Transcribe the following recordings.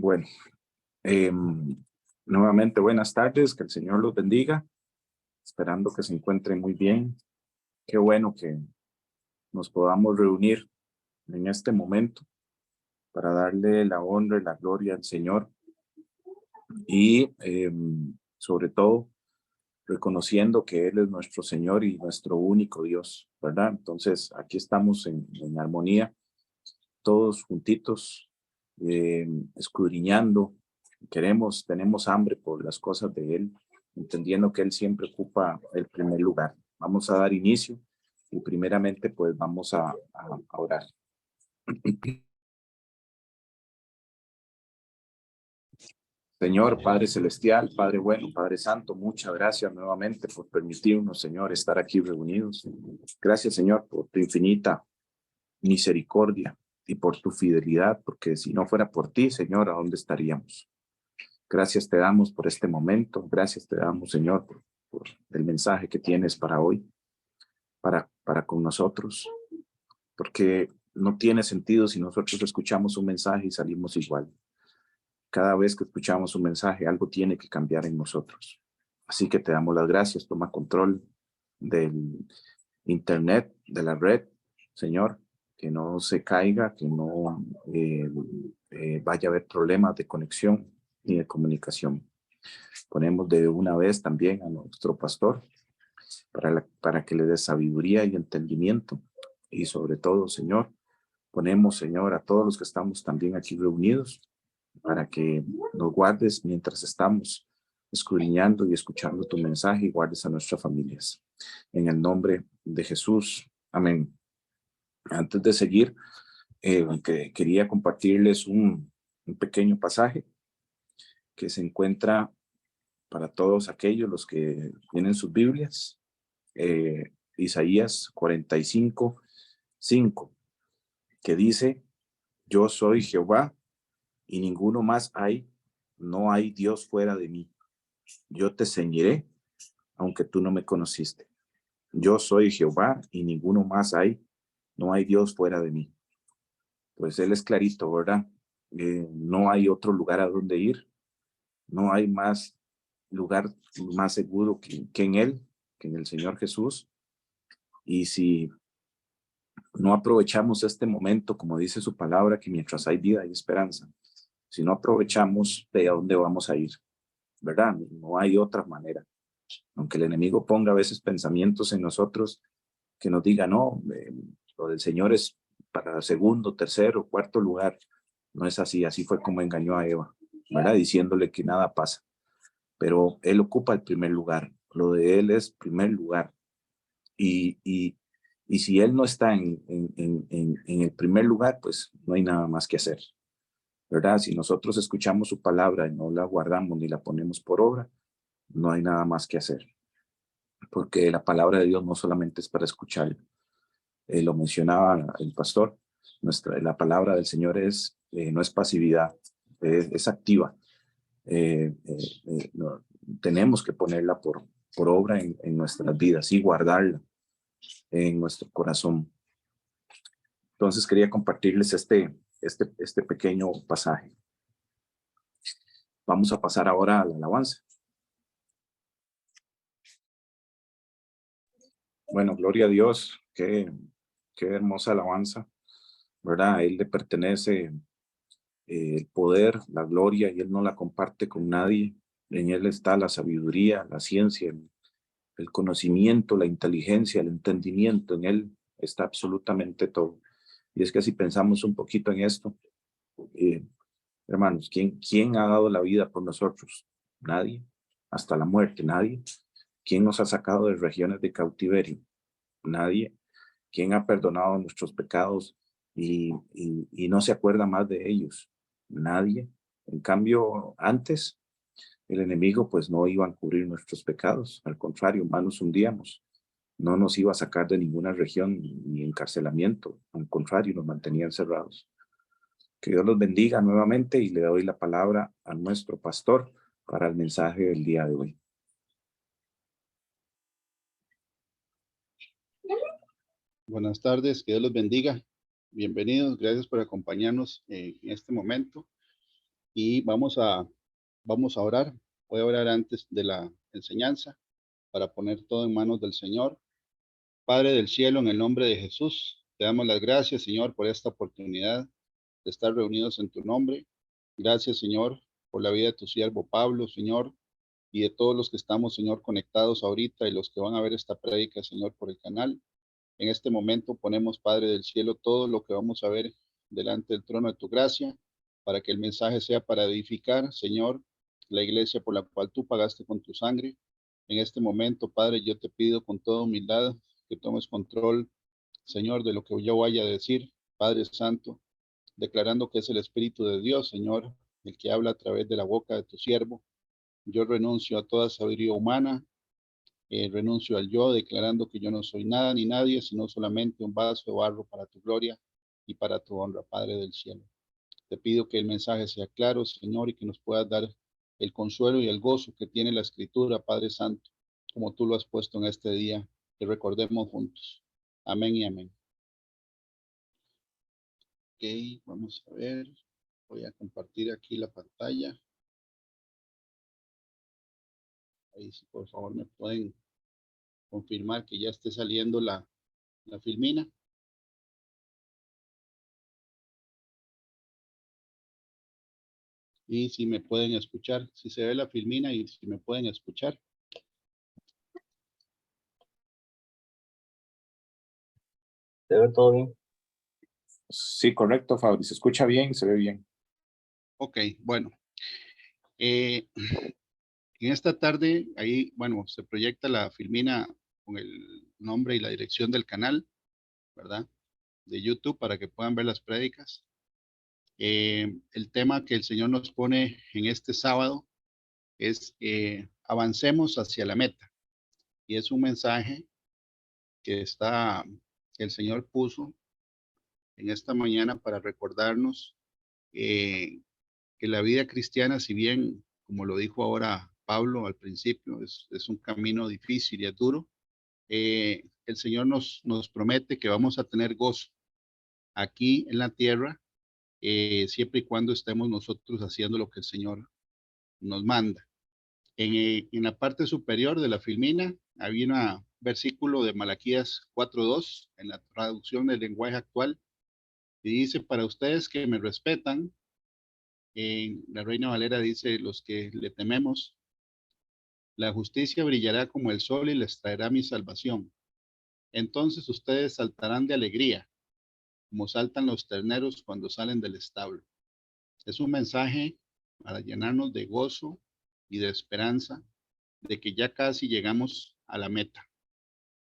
Bueno, nuevamente buenas tardes, que el Señor los bendiga, esperando que se encuentren muy bien. Qué bueno que nos podamos reunir en este momento para darle la honra y la gloria al Señor y sobre todo reconociendo que Él es nuestro Señor y nuestro único Dios, ¿verdad? Entonces aquí estamos en armonía, todos juntitos, escudriñando. Tenemos hambre por las cosas de Él, entendiendo que Él siempre ocupa el primer lugar. Vamos a dar inicio y primeramente pues vamos a orar. Señor, Padre Celestial, Padre bueno, Padre Santo, muchas gracias nuevamente por permitirnos, Señor, estar aquí reunidos. Gracias, Señor, por tu infinita misericordia y por tu fidelidad, porque si no fuera por ti, Señor, ¿a dónde estaríamos? Gracias te damos por este momento. Gracias te damos, Señor, por el mensaje que tienes para hoy, para con nosotros, porque no tiene sentido si nosotros escuchamos un mensaje y salimos igual. Cada vez que escuchamos un mensaje, algo tiene que cambiar en nosotros. Así que te damos las gracias. Toma control del internet, de la red, Señor, que no se caiga, que no vaya a haber problemas de conexión ni de comunicación. Ponemos de una vez también a nuestro pastor para que le dé sabiduría y entendimiento. Y sobre todo, Señor, ponemos, Señor, a todos los que estamos también aquí reunidos para que nos guardes mientras estamos escudriñando y escuchando tu mensaje y guardes a nuestras familias. En el nombre de Jesús. Amén. Antes de seguir, quería compartirles un pequeño pasaje que se encuentra para todos aquellos los que tienen sus Biblias. Isaías 45:5, que dice: yo soy Jehová y ninguno más hay, no hay Dios fuera de mí. Yo te ceñiré, aunque tú no me conociste. Yo soy Jehová y ninguno más hay, no hay Dios fuera de mí. Pues él es clarito, ¿verdad? No hay otro lugar a donde ir, no hay más lugar más seguro que en él, que en el Señor Jesús. Y si no aprovechamos este momento, como dice su palabra, que mientras hay vida hay esperanza, si no aprovechamos, ¿de dónde vamos a ir? ¿Verdad? No hay otra manera. Aunque el enemigo ponga a veces pensamientos en nosotros que nos diga, no, lo del Señor es para segundo, tercero, cuarto lugar. No es así, así fue como engañó a Eva, ¿verdad? Diciéndole que nada pasa. Pero Él ocupa el primer lugar, lo de Él es primer lugar. Y si Él no está en el primer lugar, pues no hay nada más que hacer, ¿verdad? Si nosotros escuchamos su palabra y no la guardamos ni la ponemos por obra, no hay nada más que hacer. Porque la palabra de Dios no solamente es para escuchar, lo mencionaba el pastor, la palabra del Señor no es pasividad, es activa. No, tenemos que ponerla por obra en nuestras vidas y guardarla en nuestro corazón. Entonces quería compartirles este pequeño pasaje. Vamos a pasar ahora a la alabanza. Bueno, gloria a Dios, qué hermosa alabanza, ¿verdad? A Él le pertenece el poder, la gloria, y Él no la comparte con nadie. En Él está la sabiduría, la ciencia, el conocimiento, la inteligencia, el entendimiento. En Él está absolutamente todo. Y es que si pensamos un poquito en esto, hermanos, ¿quién ha dado la vida por nosotros? Nadie. Hasta la muerte, nadie. ¿Quién nos ha sacado de regiones de cautiverio? Nadie. ¿Quién ha perdonado nuestros pecados y no se acuerda más de ellos? Nadie. En cambio, antes el enemigo pues no iba a cubrir nuestros pecados, al contrario, más nos hundíamos. No nos iba a sacar de ninguna región ni encarcelamiento, al contrario, nos mantenía encerrados. Que Dios los bendiga nuevamente y le doy la palabra a nuestro pastor para el mensaje del día de hoy. Buenas tardes, que Dios los bendiga. Bienvenidos, gracias por acompañarnos en este momento. y vamos a orar. Voy a orar antes de la enseñanza para poner todo en manos del Señor. Padre del cielo, en el nombre de Jesús, te damos las gracias, Señor, por esta oportunidad de estar reunidos en tu nombre. Gracias, Señor, por la vida de tu siervo Pablo, Señor, y de todos los que estamos, Señor, conectados ahorita y los que van a ver esta prédica, Señor, por el canal. En este momento ponemos, Padre del cielo, todo lo que vamos a ver delante del trono de tu gracia, para que el mensaje sea para edificar, Señor, la iglesia por la cual tú pagaste con tu sangre. En este momento, Padre, yo te pido con toda humildad que tomes control, Señor, de lo que yo vaya a decir, Padre Santo, declarando que es el Espíritu de Dios, Señor, el que habla a través de la boca de tu siervo. Yo renuncio a toda sabiduría humana, renuncio al yo, declarando que yo no soy nada ni nadie, sino solamente un vaso de barro para tu gloria y para tu honra, Padre del cielo. Te pido que el mensaje sea claro, Señor, y que nos puedas dar el consuelo y el gozo que tiene la Escritura, Padre Santo, como tú lo has puesto en este día, que recordemos juntos. Amén y amén. Ok, vamos a ver. Voy a compartir aquí la pantalla. Ahí, si por favor me pueden confirmar que ya esté saliendo la filmina. Y si me pueden escuchar, si se ve la filmina y si me pueden escuchar. ¿Se ve todo bien? Sí, correcto, Fabri. Se escucha bien, se ve bien. Ok, bueno. En esta tarde, ahí, bueno, se proyecta la filmina con el nombre y la dirección del canal, ¿verdad? De YouTube para que puedan ver las prédicas. El tema que el Señor nos pone en este sábado es avancemos hacia la meta. Y es un mensaje que el Señor puso en esta mañana para recordarnos que la vida cristiana, si bien, como lo dijo ahora Pablo al principio, es un camino difícil y es duro, el Señor nos promete que vamos a tener gozo aquí en la tierra, siempre y cuando estemos nosotros haciendo lo que el Señor nos manda. En la parte superior de la filmina había un versículo de Malaquías 4:2 en la traducción del lenguaje actual y dice, para ustedes que me respetan, en la Reina Valera dice, los que le tememos, la justicia brillará como el sol y les traerá mi salvación. Entonces ustedes saltarán de alegría, como saltan los terneros cuando salen del establo. Es un mensaje para llenarnos de gozo y de esperanza de que ya casi llegamos a la meta.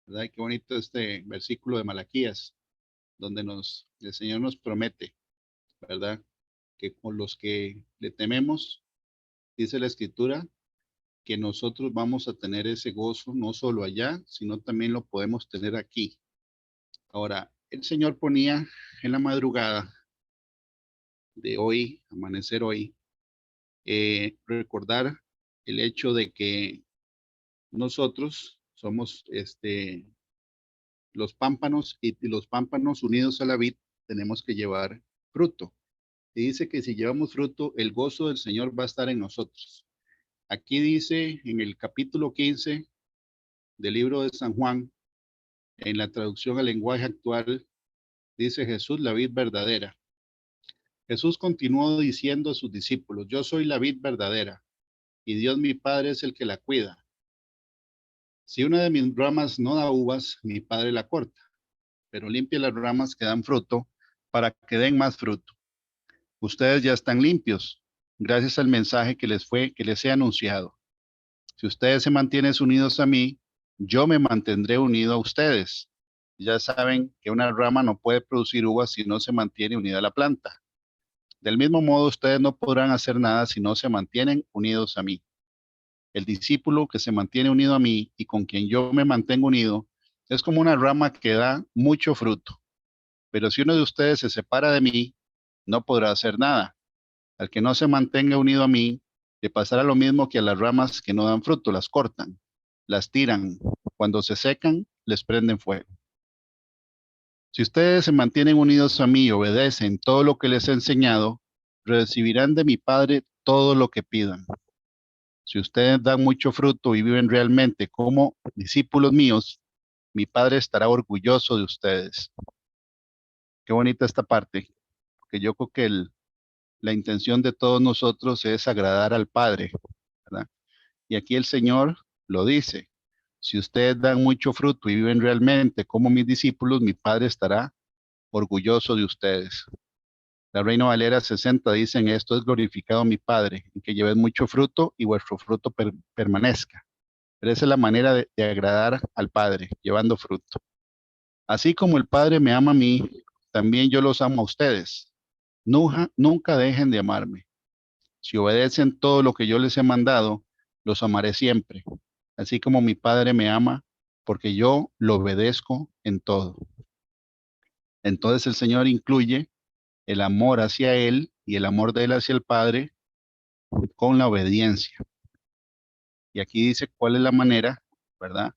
¿Verdad? Qué bonito este versículo de Malaquías, donde el Señor nos promete, ¿verdad? Que con los que le tememos, dice la Escritura, que nosotros vamos a tener ese gozo no solo allá, sino también lo podemos tener aquí. Ahora, el Señor ponía en la madrugada de hoy, amanecer hoy, recordar el hecho de que nosotros somos los pámpanos y los pámpanos unidos a la vid tenemos que llevar fruto. Y dice que si llevamos fruto, el gozo del Señor va a estar en nosotros. Aquí dice en el capítulo 15 del libro de San Juan, en la traducción al lenguaje actual, dice Jesús, la vid verdadera. Jesús continuó diciendo a sus discípulos, yo soy la vid verdadera y Dios mi Padre es el que la cuida. Si una de mis ramas no da uvas, mi Padre la corta, pero limpia las ramas que dan fruto para que den más fruto. Ustedes ya están limpios, gracias al mensaje que les he anunciado. Si ustedes se mantienen unidos a mí, yo me mantendré unido a ustedes. Ya saben que una rama no puede producir uvas si no se mantiene unida a la planta. Del mismo modo, ustedes no podrán hacer nada si no se mantienen unidos a mí. El discípulo que se mantiene unido a mí y con quien yo me mantengo unido es como una rama que da mucho fruto. Pero si uno de ustedes se separa de mí, no podrá hacer nada. Al que no se mantenga unido a mí, le pasará lo mismo que a las ramas que no dan fruto, las cortan, las tiran. Cuando se secan, les prenden fuego. Si ustedes se mantienen unidos a mí y obedecen todo lo que les he enseñado, recibirán de mi Padre todo lo que pidan. Si ustedes dan mucho fruto y viven realmente como discípulos míos, mi Padre estará orgulloso de ustedes. Qué bonita esta parte, porque yo creo que la intención de todos nosotros es agradar al Padre, ¿verdad? Y aquí el Señor lo dice, si ustedes dan mucho fruto y viven realmente como mis discípulos, mi Padre estará orgulloso de ustedes. La Reina Valera 60 dicen, esto es glorificado mi Padre, en que lleven mucho fruto y vuestro fruto permanezca. Pero esa es la manera de agradar al Padre, llevando fruto. Así como el Padre me ama a mí, también yo los amo a ustedes. Nunca dejen de amarme. Si obedecen todo lo que yo les he mandado, los amaré siempre, así como mi Padre me ama, porque yo lo obedezco en todo. Entonces el Señor incluye el amor hacia Él y el amor de Él hacia el Padre con la obediencia. Y aquí dice cuál es la manera, ¿verdad?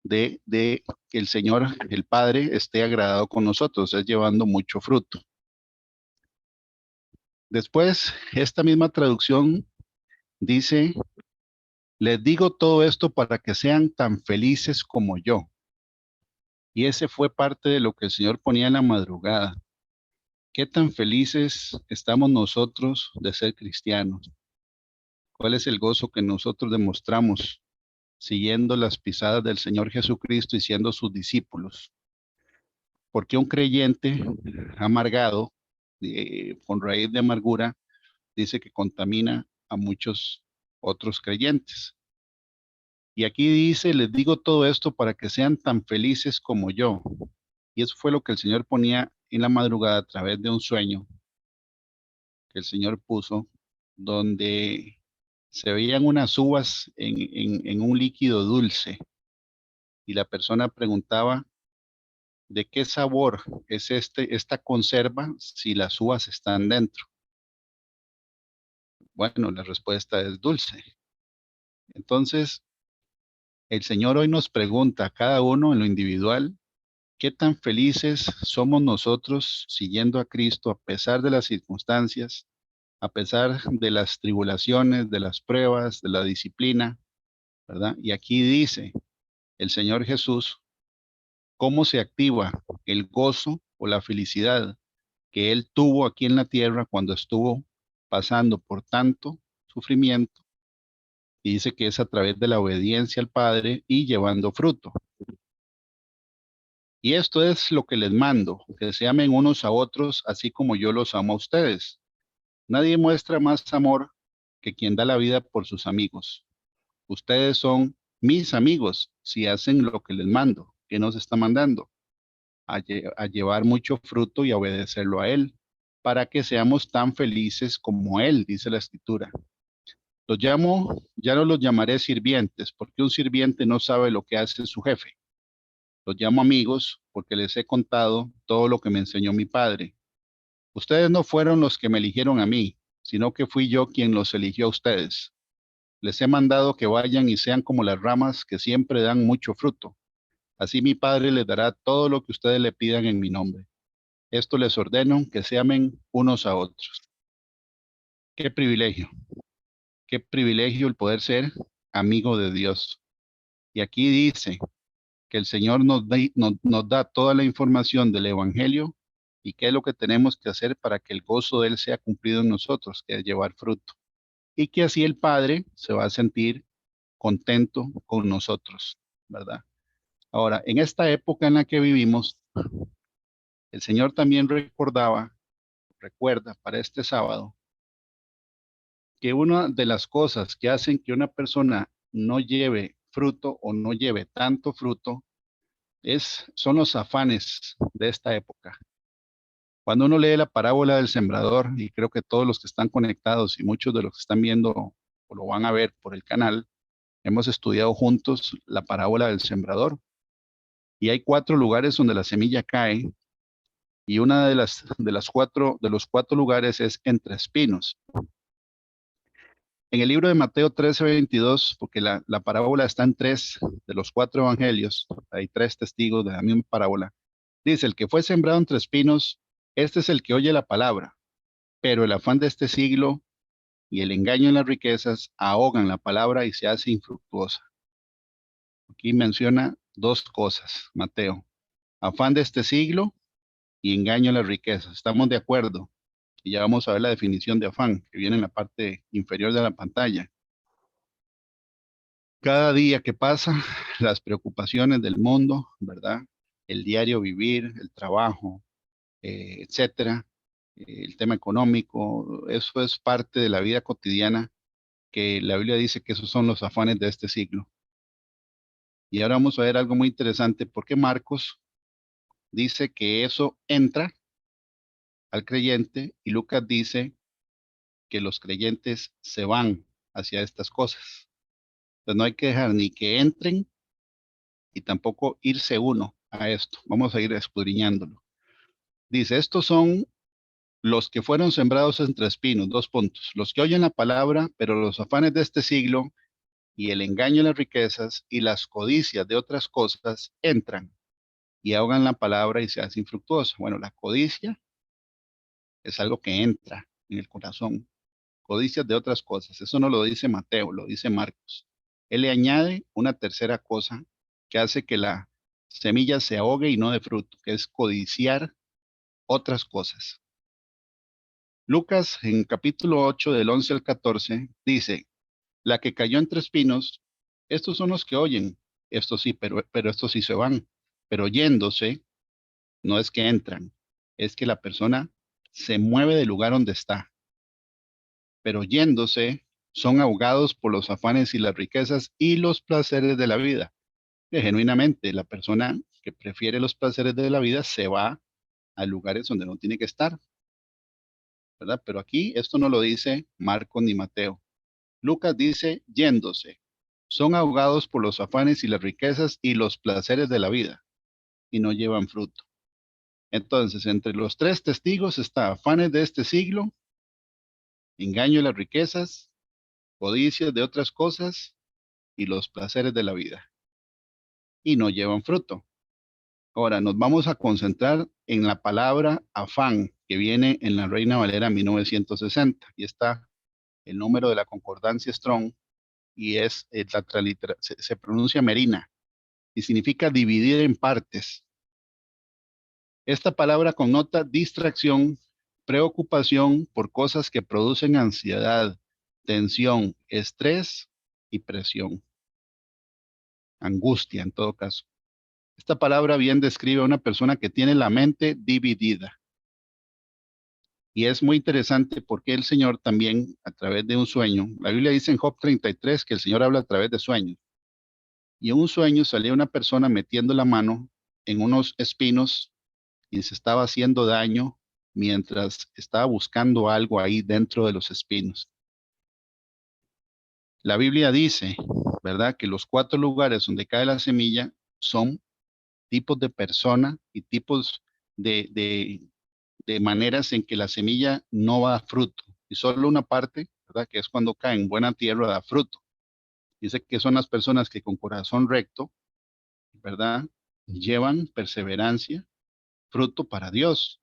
De que el Señor, el Padre, esté agradado con nosotros, es llevando mucho fruto. Después, esta misma traducción dice, les digo todo esto para que sean tan felices como yo. Y ese fue parte de lo que el Señor ponía en la madrugada. ¿Qué tan felices estamos nosotros de ser cristianos? ¿Cuál es el gozo que nosotros demostramos siguiendo las pisadas del Señor Jesucristo y siendo sus discípulos? Porque un creyente amargado, con raíz de amargura, dice que contamina a muchos otros creyentes. Y aquí dice, les digo todo esto para que sean tan felices como yo. Y eso fue lo que el Señor ponía en la madrugada a través de un sueño que el Señor puso, donde se veían unas uvas en un líquido dulce. Y la persona preguntaba, ¿de qué sabor es esta conserva si las uvas están dentro? Bueno, la respuesta es dulce. Entonces, el Señor hoy nos pregunta a cada uno en lo individual, ¿qué tan felices somos nosotros siguiendo a Cristo a pesar de las circunstancias, a pesar de las tribulaciones, de las pruebas, de la disciplina, ¿verdad? Y aquí dice el Señor Jesús, ¿cómo se activa el gozo o la felicidad que Él tuvo aquí en la tierra cuando estuvo pasando por tanto sufrimiento? Y dice que es a través de la obediencia al Padre y llevando fruto. Y esto es lo que les mando, que se amen unos a otros, así como yo los amo a ustedes. Nadie muestra más amor que quien da la vida por sus amigos. Ustedes son mis amigos si hacen lo que les mando, que nos está mandando, a llevar mucho fruto y a obedecerlo a Él, para que seamos tan felices como Él, dice la Escritura. Los llamo, ya no los llamaré sirvientes, porque un sirviente no sabe lo que hace su jefe. Los llamo amigos porque les he contado todo lo que me enseñó mi padre. Ustedes no fueron los que me eligieron a mí, sino que fui yo quien los eligió a ustedes. Les he mandado que vayan y sean como las ramas que siempre dan mucho fruto. Así mi Padre les dará todo lo que ustedes le pidan en mi nombre. Esto les ordeno, que se amen unos a otros. Qué privilegio el poder ser amigo de Dios. Y aquí dice que el Señor nos da toda la información del Evangelio y qué es lo que tenemos que hacer para que el gozo de Él sea cumplido en nosotros, que es llevar fruto. Y que así el Padre se va a sentir contento con nosotros, ¿verdad? Ahora, en esta época en la que vivimos, el Señor también recuerda para este sábado, que una de las cosas que hacen que una persona no lleve fruto o no lleve tanto fruto son los afanes de esta época. Cuando uno lee la parábola del sembrador, y creo que todos los que están conectados y muchos de los que están viendo o lo van a ver por el canal, hemos estudiado juntos la parábola del sembrador. Y hay 4 lugares donde la semilla cae, y una de los cuatro lugares es entre espinos. En el libro de Mateo 13:22, porque la parábola está en 3 de los 4 evangelios, hay 3 testigos de la misma parábola, dice, el que fue sembrado entre espinos, este es el que oye la palabra, pero el afán de este siglo y el engaño en las riquezas ahogan la palabra y se hace infructuosa. Aquí menciona dos cosas, Mateo. Afán de este siglo y engaño en las riquezas. Estamos de acuerdo. Y ya vamos a ver la definición de afán, que viene en la parte inferior de la pantalla. Cada día que pasa, las preocupaciones del mundo, ¿verdad? El diario vivir, el trabajo, etcétera, el tema económico, eso es parte de la vida cotidiana que la Biblia dice que esos son los afanes de este siglo. Y ahora vamos a ver algo muy interesante, porque Marcos dice que eso entra al creyente y Lucas dice que los creyentes se van hacia estas cosas. Entonces no hay que dejar ni que entren y tampoco irse uno a esto. Vamos a ir escudriñándolo. Dice, estos son los que fueron sembrados entre espinos, dos puntos. Los que oyen la palabra, pero los afanes de este siglo y el engaño en las riquezas y las codicias de otras cosas entran y ahogan la palabra y se hace infructuosa. Bueno, la codicia es algo que entra en el corazón. Codicias de otras cosas. Eso no lo dice Mateo, lo dice Marcos. Él le añade una tercera cosa que hace que la semilla se ahogue y no dé fruto, que es codiciar otras cosas. Lucas en capítulo 8 del 11 al 14 dice, la que cayó entre espinos, estos son los que oyen, estos sí, pero estos sí se van, pero yéndose, no es que entran, es que la persona se mueve del lugar donde está, pero yéndose son ahogados por los afanes y las riquezas y los placeres de la vida. Que genuinamente la persona que prefiere los placeres de la vida se va a lugares donde no tiene que estar, ¿verdad? Pero aquí esto no lo dice Marcos ni Mateo. Lucas dice yéndose. Son ahogados por los afanes y las riquezas y los placeres de la vida y no llevan fruto. Entonces, entre los tres testigos está afanes de este siglo, engaño de las riquezas, codicias de otras cosas y los placeres de la vida y no llevan fruto. Ahora nos vamos a concentrar en la palabra afán que viene en la Reina Valera 1960 y está el número de la concordancia Strong y es se pronuncia merina y significa dividir en partes. Esta palabra connota distracción, preocupación por cosas que producen ansiedad, tensión, estrés y presión. Angustia en todo caso. Esta palabra bien describe a una persona que tiene la mente dividida. Y es muy interesante porque el Señor también, a través de un sueño, la Biblia dice en Job 33 que el Señor habla a través de sueños. Y en un sueño salía una persona metiendo la mano en unos espinos y se estaba haciendo daño mientras estaba buscando algo ahí dentro de los espinos. La Biblia dice, ¿verdad?, que los 4 lugares donde cae la semilla son tipos de persona y tipos de maneras en que la semilla no va a fruto. Y solo una parte, ¿verdad?, que es cuando cae en buena tierra, da fruto. Dice que son las personas que con corazón recto, ¿verdad?, llevan perseverancia, fruto para Dios.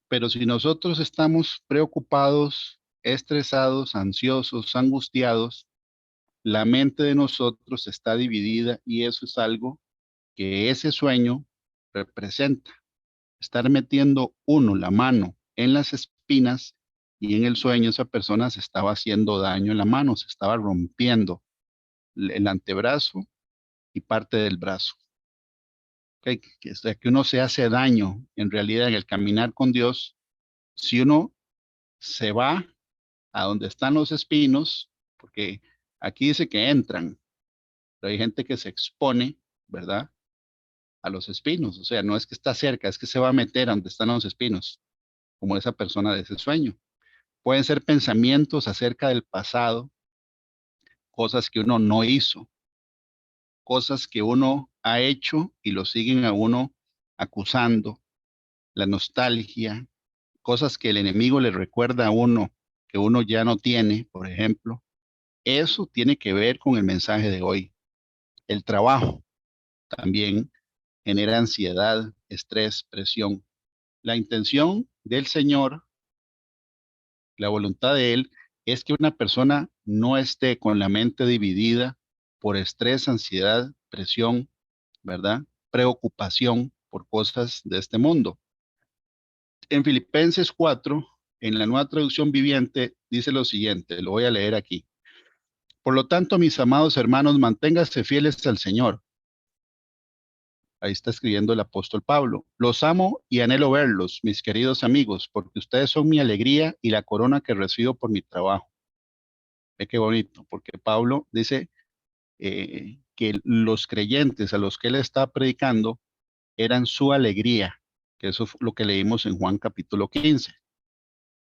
Pero si nosotros estamos preocupados, estresados, ansiosos, angustiados, la mente de nosotros está dividida y eso es algo que ese sueño representa. Estar metiendo uno la mano en las espinas y en el sueño esa persona se estaba haciendo daño en la mano, se estaba rompiendo el antebrazo y parte del brazo. Okay. O sea, que uno se hace daño en realidad en el caminar con Dios si uno se va a donde están los espinos, porque aquí dice que entran, pero hay gente que se expone, ¿verdad?, a los espinos. O sea, no es que está cerca, es que se va a meter a donde están los espinos, como esa persona de ese sueño. Pueden ser pensamientos acerca del pasado, cosas que uno no hizo, cosas que uno ha hecho y lo siguen a uno acusando, la nostalgia, cosas que el enemigo le recuerda a uno que uno ya no tiene, por ejemplo. Eso tiene que ver con el mensaje de hoy. El trabajo también genera ansiedad, estrés, presión. La intención del Señor La voluntad de Él es que una persona no esté con la mente dividida por estrés, ansiedad, presión, ¿verdad? Preocupación por cosas de este mundo. En Filipenses 4, en la Nueva Traducción Viviente, dice lo siguiente, lo voy a leer aquí. Por lo tanto, mis amados hermanos, manténganse fieles al Señor. Ahí está escribiendo el apóstol Pablo. Los amo y anhelo verlos, mis queridos amigos, porque ustedes son mi alegría y la corona que recibo por mi trabajo. Ve qué bonito, porque Pablo dice que los creyentes a los que él está predicando eran su alegría, que eso fue lo que leímos en Juan capítulo 15,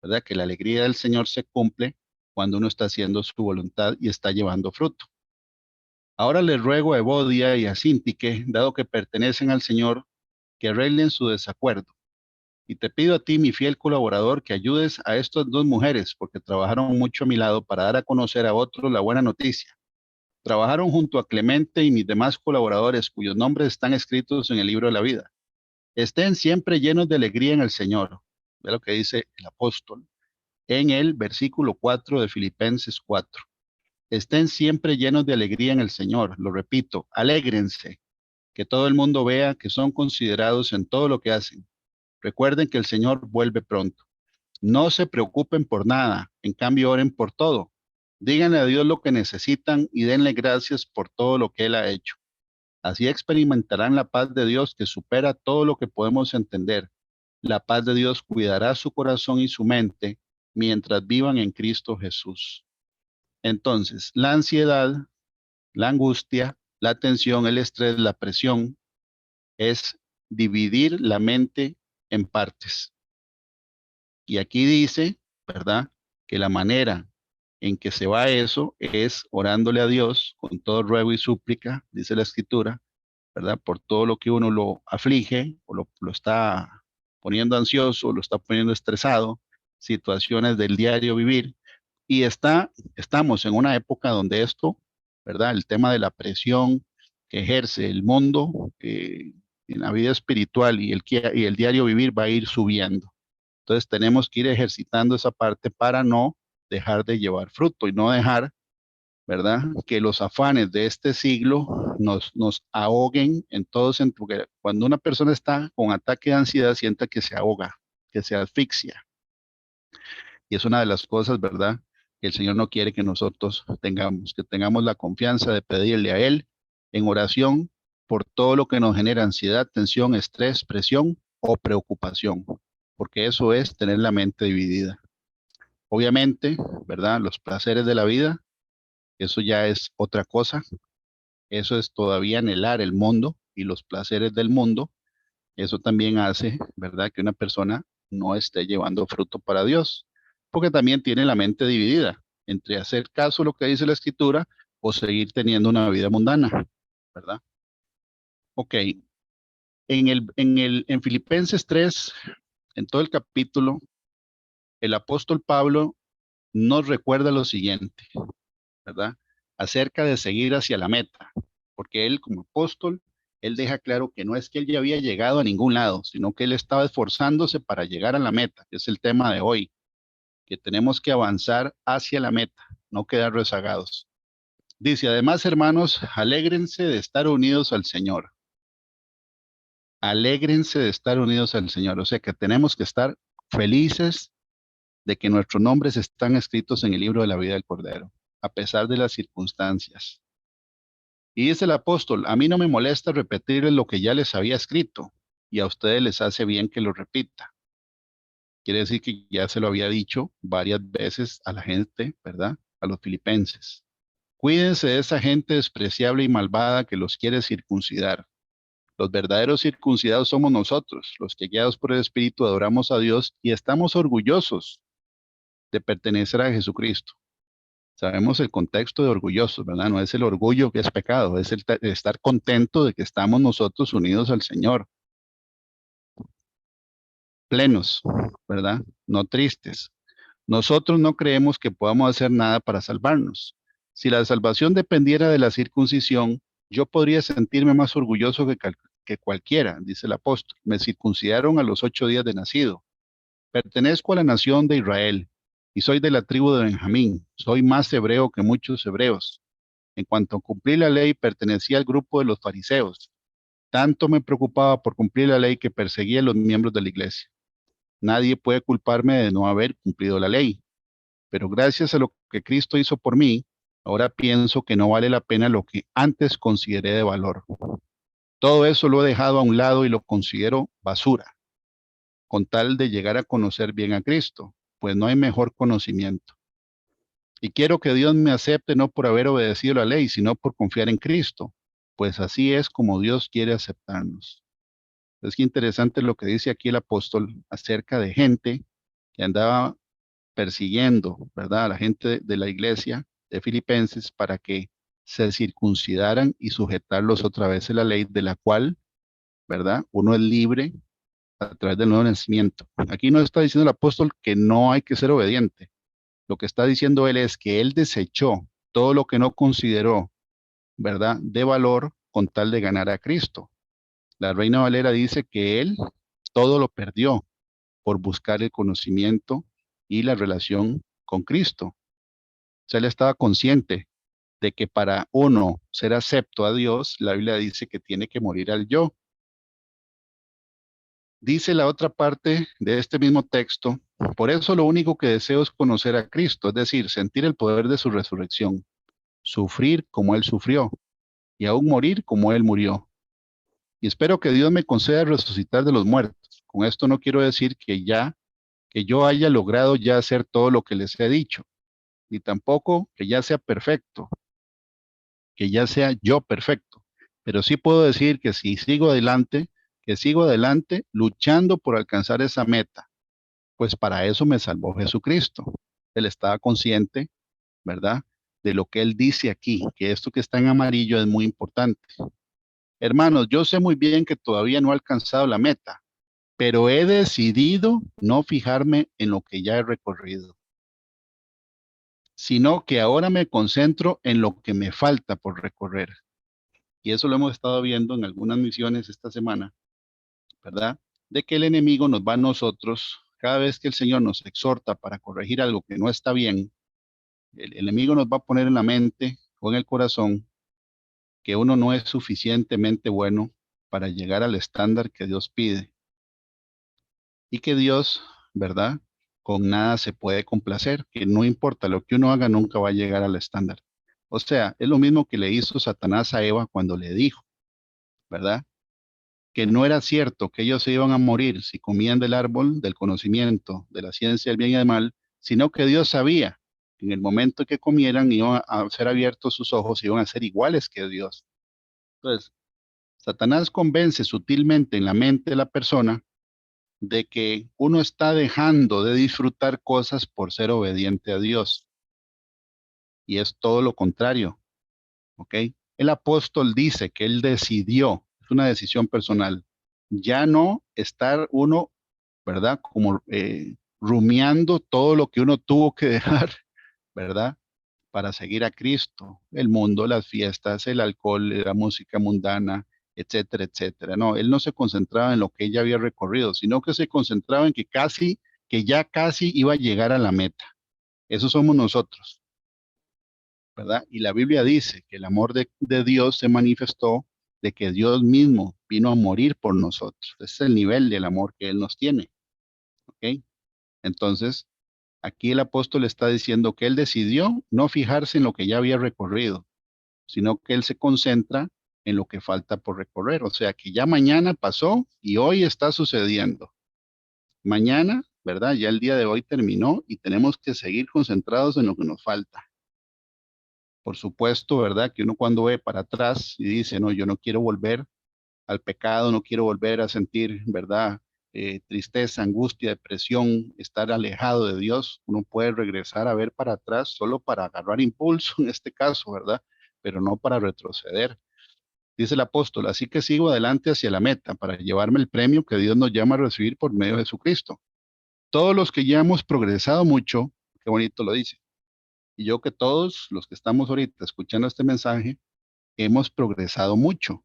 ¿verdad? Que la alegría del Señor se cumple cuando uno está haciendo su voluntad y está llevando fruto. Ahora les ruego a Evodia y a Síntique, dado que pertenecen al Señor, que arreglen su desacuerdo. Y te pido a ti, mi fiel colaborador, que ayudes a estas dos mujeres, porque trabajaron mucho a mi lado para dar a conocer a otros la buena noticia. Trabajaron junto a Clemente y mis demás colaboradores, cuyos nombres están escritos en el libro de la vida. Estén siempre llenos de alegría en el Señor. Ve lo que dice el apóstol en el versículo 4 de Filipenses 4. Estén siempre llenos de alegría en el Señor. Lo repito, alégrense, que todo el mundo vea que son considerados en todo lo que hacen. Recuerden que el Señor vuelve pronto. No se preocupen por nada, en cambio oren por todo. Díganle a Dios lo que necesitan y denle gracias por todo lo que Él ha hecho. Así experimentarán la paz de Dios que supera todo lo que podemos entender. La paz de Dios cuidará su corazón y su mente mientras vivan en Cristo Jesús. Entonces, la ansiedad, la angustia, la tensión, el estrés, la presión, es dividir la mente en partes. Y aquí dice, ¿verdad? Que la manera en que se va eso es orándole a Dios con todo ruego y súplica, dice la Escritura, ¿verdad? Por todo lo que uno lo aflige o lo está poniendo ansioso, lo está poniendo estresado, situaciones del diario vivir. Y estamos en una época donde esto, ¿verdad? El tema de la presión que ejerce el mundo en la vida espiritual y el diario vivir va a ir subiendo. Entonces tenemos que ir ejercitando esa parte para no dejar de llevar fruto y no dejar, ¿verdad? Que los afanes de este siglo nos ahoguen en todos, porque cuando una persona está con ataque de ansiedad, siente que se ahoga, que se asfixia. Y es una de las cosas, ¿verdad? Que el Señor no quiere que nosotros tengamos, que tengamos la confianza de pedirle a Él en oración por todo lo que nos genera ansiedad, tensión, estrés, presión o preocupación, porque eso es tener la mente dividida. Obviamente, ¿verdad? Los placeres de la vida, eso ya es otra cosa. Eso es todavía anhelar el mundo y los placeres del mundo. Eso también hace, ¿verdad? Que una persona no esté llevando fruto para Dios, porque también tiene la mente dividida entre hacer caso a lo que dice la Escritura o seguir teniendo una vida mundana, ¿verdad? Ok, en Filipenses 3, en todo el capítulo, el apóstol Pablo nos recuerda lo siguiente, ¿verdad? Acerca de seguir hacia la meta, porque él como apóstol, él deja claro que no es que él ya había llegado a ningún lado, sino que él estaba esforzándose para llegar a la meta, que es el tema de hoy, que tenemos que avanzar hacia la meta, no quedar rezagados. Dice, además, hermanos, alégrense de estar unidos al Señor. Alégrense de estar unidos al Señor. O sea que tenemos que estar felices de que nuestros nombres están escritos en el libro de la vida del Cordero, a pesar de las circunstancias. Y dice el apóstol, a mí no me molesta repetirles lo que ya les había escrito, y a ustedes les hace bien que lo repita. Quiere decir que ya se lo había dicho varias veces a la gente, ¿verdad? A los filipenses. Cuídense de esa gente despreciable y malvada que los quiere circuncidar. Los verdaderos circuncidados somos nosotros, los que guiados por el Espíritu adoramos a Dios y estamos orgullosos de pertenecer a Jesucristo. Sabemos el contexto de orgullosos, ¿verdad? No es el orgullo que es pecado, es el estar contento de que estamos nosotros unidos al Señor. Plenos, ¿verdad? No tristes. Nosotros no creemos que podamos hacer nada para salvarnos. Si la salvación dependiera de la circuncisión, yo podría sentirme más orgulloso que cualquiera, dice el apóstol. Me circuncidaron a los 8 días de nacido. Pertenezco a la nación de Israel. y soy de la tribu de Benjamín. Soy más hebreo que muchos hebreos. En cuanto a cumplir la ley, pertenecía al grupo de los fariseos. Tanto me preocupaba por cumplir la ley que perseguía a los miembros de la iglesia. Nadie puede culparme de no haber cumplido la ley, pero gracias a lo que Cristo hizo por mí, ahora pienso que no vale la pena lo que antes consideré de valor. Todo eso lo he dejado a un lado y lo considero basura, con tal de llegar a conocer bien a Cristo, pues no hay mejor conocimiento. Y quiero que Dios me acepte no por haber obedecido la ley, sino por confiar en Cristo, pues así es como Dios quiere aceptarnos. Es que interesante lo que dice aquí el apóstol acerca de gente que andaba persiguiendo, ¿verdad? A la gente de la iglesia de Filipenses para que se circuncidaran y sujetarlos otra vez a la ley de la cual, ¿verdad? Uno es libre a través del nuevo nacimiento. Aquí no está diciendo el apóstol que no hay que ser obediente. Lo que está diciendo él es que él desechó todo lo que no consideró, ¿verdad? De valor con tal de ganar a Cristo. La Reina Valera dice que él todo lo perdió por buscar el conocimiento y la relación con Cristo. O sea, él estaba consciente de que para uno ser acepto a Dios, la Biblia dice que tiene que morir al yo. Dice la otra parte de este mismo texto, por eso lo único que deseo es conocer a Cristo, es decir, sentir el poder de su resurrección, sufrir como Él sufrió y aún morir como Él murió. Y espero que Dios me conceda resucitar de los muertos. Con esto no quiero decir que yo haya logrado ya hacer todo lo que les he dicho, ni tampoco que ya sea perfecto, que ya sea yo perfecto, pero sí puedo decir que si sigo adelante, que sigo adelante luchando por alcanzar esa meta, pues para eso me salvó Jesucristo. Él estaba consciente, ¿verdad? De lo que él dice aquí, que esto que está en amarillo es muy importante. Hermanos, yo sé muy bien que todavía no he alcanzado la meta, pero he decidido no fijarme en lo que ya he recorrido, sino que ahora me concentro en lo que me falta por recorrer. Y eso lo hemos estado viendo en algunas misiones esta semana, ¿verdad? De que el enemigo nos va a nosotros, cada vez que el Señor nos exhorta para corregir algo que no está bien, el enemigo nos va a poner en la mente o en el corazón que uno no es suficientemente bueno para llegar al estándar que Dios pide y que Dios, ¿verdad? Con nada se puede complacer, que no importa lo que uno haga, nunca va a llegar al estándar. O sea, es lo mismo que le hizo Satanás a Eva cuando le dijo, ¿verdad? Que no era cierto que ellos se iban a morir si comían del árbol del conocimiento, de la ciencia del bien y del mal, sino que Dios sabía que en el momento que comieran iban a ser abiertos sus ojos, iban a ser iguales que Dios. Entonces, Satanás convence sutilmente en la mente de la persona de que uno está dejando de disfrutar cosas por ser obediente a Dios. Y es todo lo contrario, ¿ok? El apóstol dice que él decidió, es una decisión personal, ya no estar uno, ¿verdad? Como rumiando todo lo que uno tuvo que dejar, ¿verdad? Para seguir a Cristo, el mundo, las fiestas, el alcohol, la música mundana, etcétera, etcétera. No, él no se concentraba en lo que ella había recorrido, sino que se concentraba en que ya casi iba a llegar a la meta. Eso somos nosotros, ¿verdad? Y la Biblia dice que el amor de Dios se manifestó de que Dios mismo vino a morir por nosotros. Ese es el nivel del amor que Él nos tiene, ¿ok? Entonces, aquí el apóstol está diciendo que él decidió no fijarse en lo que ya había recorrido, sino que él se concentra en lo que falta por recorrer. O sea, que ya mañana pasó y hoy está sucediendo. Mañana, ¿verdad? Ya el día de hoy terminó y tenemos que seguir concentrados en lo que nos falta. Por supuesto, ¿verdad? Que uno cuando ve para atrás y dice, no, yo no quiero volver al pecado, no quiero volver a sentir, ¿verdad? Tristeza, angustia, depresión, estar alejado de Dios. Uno puede regresar a ver para atrás solo para agarrar impulso en este caso, ¿verdad? Pero no para retroceder. Dice el apóstol, así que sigo adelante hacia la meta para llevarme el premio que Dios nos llama a recibir por medio de Jesucristo. Todos los que ya hemos progresado mucho, qué bonito lo dice, y yo que todos los que estamos ahorita escuchando este mensaje, hemos progresado mucho.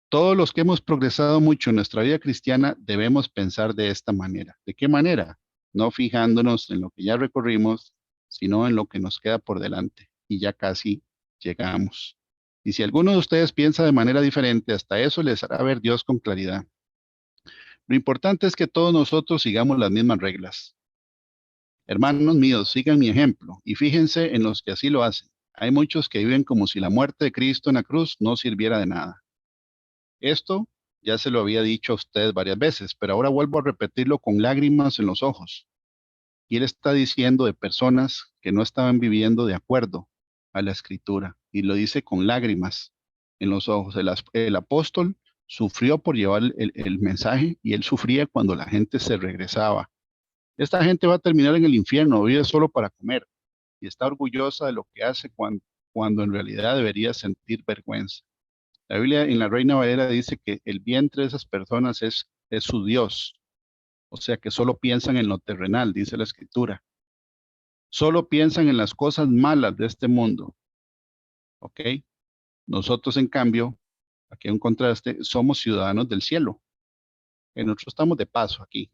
Todos los que hemos progresado mucho en nuestra vida cristiana debemos pensar de esta manera. ¿De qué manera? no fijándonos en lo que ya recorrimos, sino en lo que nos queda por delante. Y ya casi llegamos. Y si alguno de ustedes piensa de manera diferente, hasta eso les hará ver Dios con claridad. Lo importante es que todos nosotros sigamos las mismas reglas. Hermanos míos, sigan mi ejemplo y fíjense en los que así lo hacen. Hay muchos que viven como si la muerte de Cristo en la cruz no sirviera de nada. Esto ya se lo había dicho a ustedes varias veces, pero ahora vuelvo a repetirlo con lágrimas en los ojos. Y él está diciendo de personas que no estaban viviendo de acuerdo a la escritura. Y lo dice con lágrimas en los ojos. El apóstol sufrió por llevar el mensaje y él sufría cuando la gente se regresaba. Esta gente va a terminar en el infierno, vive solo para comer y está orgullosa de lo que hace cuando en realidad debería sentir vergüenza. La Biblia en la Reina Valera dice que el vientre de esas personas es su Dios. O sea que solo piensan en lo terrenal, dice la escritura. Solo piensan en las cosas malas de este mundo. ¿Ok? Nosotros, en cambio, aquí hay un contraste, somos ciudadanos del cielo. Nosotros estamos de paso aquí.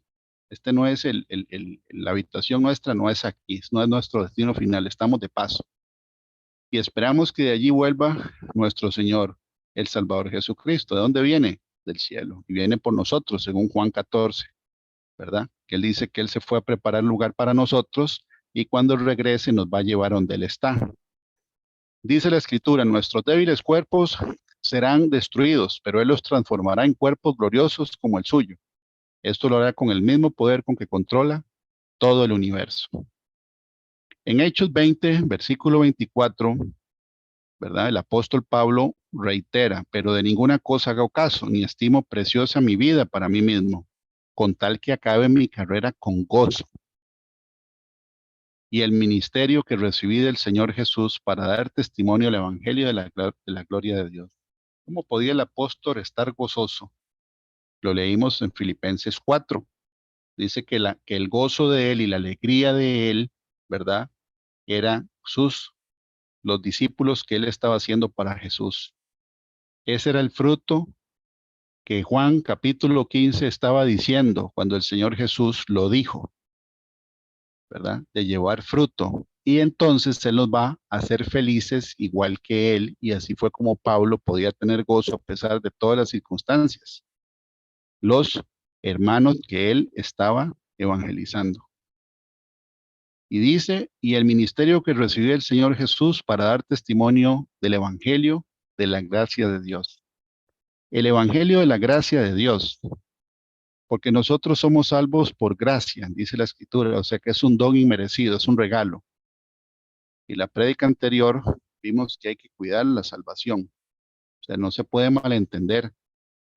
Este no es la habitación nuestra, no es aquí, no es nuestro destino final, estamos de paso. Y esperamos que de allí vuelva nuestro Señor, el Salvador Jesucristo. ¿De dónde viene? Del cielo. Y viene por nosotros, según Juan 14, ¿verdad? Que él dice que él se fue a preparar lugar para nosotros y cuando regrese nos va a llevar donde él está. Dice la escritura, nuestros débiles cuerpos serán destruidos, pero él los transformará en cuerpos gloriosos como el suyo. Esto lo hará con el mismo poder con que controla todo el universo. En Hechos 20, versículo 24, ¿verdad? El apóstol Pablo reitera, pero de ninguna cosa hago caso, ni estimo preciosa mi vida para mí mismo, con tal que acabe mi carrera con gozo y el ministerio que recibí del Señor Jesús para dar testimonio al evangelio de la gloria de Dios. ¿Cómo podía el apóstol estar gozoso? Lo leímos en Filipenses 4. Dice que el gozo de él y la alegría de él, ¿verdad? Eran los discípulos que él estaba haciendo para Jesús. Ese era el fruto que Juan capítulo 15 estaba diciendo cuando el Señor Jesús lo dijo, ¿verdad? De llevar fruto. Y entonces Él nos va a hacer felices igual que Él, y así fue como Pablo podía tener gozo a pesar de todas las circunstancias. Los hermanos que Él estaba evangelizando. Y dice, y el ministerio que recibió el Señor Jesús para dar testimonio del Evangelio de la gracia de Dios. El Evangelio de la gracia de Dios. Porque nosotros somos salvos por gracia, dice la Escritura, o sea que es un don inmerecido, es un regalo. Y la prédica anterior vimos que hay que cuidar la salvación. O sea, no se puede malentender